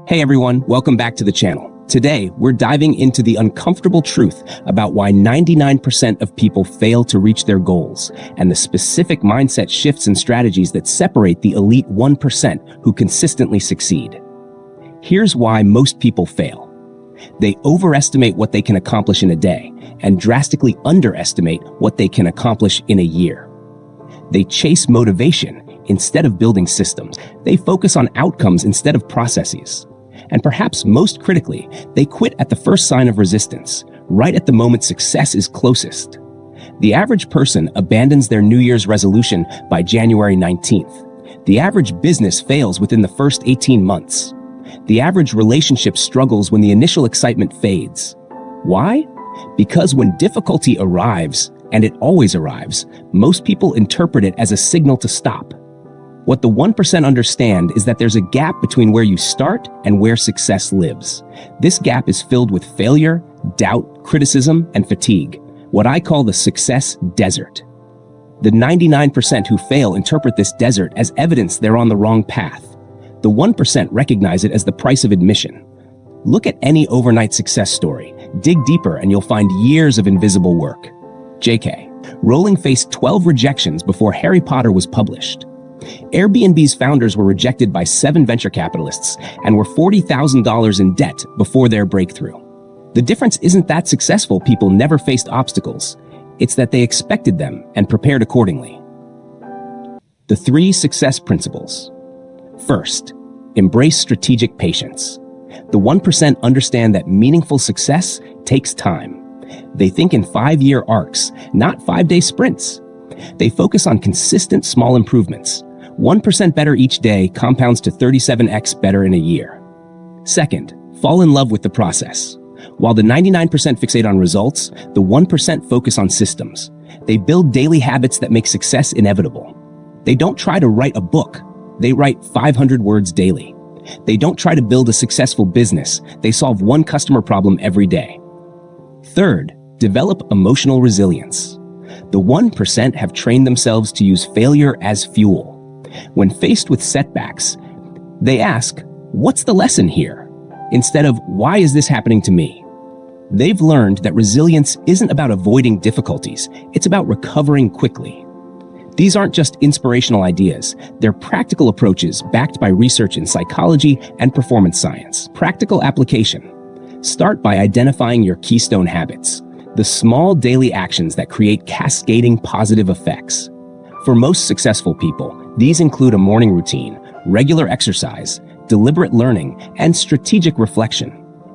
Hey everyone, welcome back to the channel. Today, we're diving into the uncomfortable truth about why 99% of people fail to reach their goals and the specific mindset shifts and strategies that separate the elite 1% who consistently succeed. Here's why most people fail. They overestimate what they can accomplish in a day and drastically underestimate what they can accomplish in a year. They chase motivation instead of building systems. They focus on outcomes instead of processes. And perhaps most critically, they quit at the first sign of resistance, right at the moment success is closest. The average person abandons their New Year's resolution by January 19th. The average business fails within the first 18 months. The average relationship struggles when the initial excitement fades. Why? Because when difficulty arrives, and it always arrives, most people interpret it as a signal to stop. What the 1% understand is that there's a gap between where you start and where success lives. This gap is filled with failure, doubt, criticism, and fatigue, what I call the success desert. The 99% who fail interpret this desert as evidence they're on the wrong path. The 1% recognize it as the price of admission. Look at any overnight success story. Dig deeper and you'll find years of invisible work. JK. Rowling faced 12 rejections before Harry Potter was published. Airbnb's founders were rejected by 7 venture capitalists and were $40,000 in debt before their breakthrough. The difference isn't that successful people never faced obstacles. It's that they expected them and prepared accordingly. The 3 success principles. First, embrace strategic patience. The 1% understand that meaningful success takes time. They think in 5-year arcs, not 5-day sprints. They focus on consistent small improvements. 1% better each day compounds to 37x better in a year. Second, fall in love with the process. While the 99% fixate on results, the 1% focus on systems. They build daily habits that make success inevitable. They don't try to write a book. They write 500 words daily. They don't try to build a successful business. They solve one customer problem every day. Third, develop emotional resilience. The 1% have trained themselves to use failure as fuel. When faced with setbacks, they ask, "What's the lesson here?" instead of, "Why is this happening to me?" They've learned that resilience isn't about avoiding difficulties, it's about recovering quickly. These aren't just inspirational ideas, they're practical approaches backed by research in psychology and performance science. Practical application. Start by identifying your keystone habits, the small daily actions that create cascading positive effects. For most successful people, these include a morning routine, regular exercise, deliberate learning, and strategic reflection.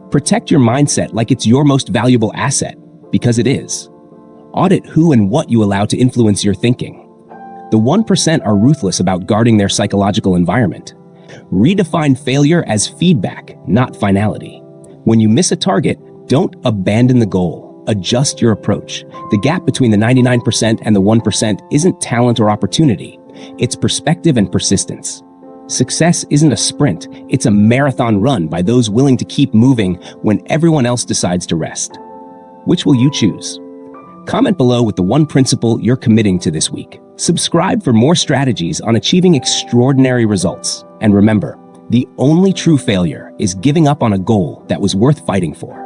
Protect your mindset like it's your most valuable asset, because it is. Audit who and what you allow to influence your thinking. The 1% are ruthless about guarding their psychological environment. Redefine failure as feedback, not finality. When you miss a target, don't abandon the goal. Adjust your approach. The gap between the 99% and the 1% isn't talent or opportunity. It's perspective and persistence. Success isn't a sprint. It's a marathon run by those willing to keep moving when everyone else decides to rest. Which will you choose? Comment below with the 1 principle you're committing to this week. Subscribe for more strategies on achieving extraordinary results. And remember, the only true failure is giving up on a goal that was worth fighting for.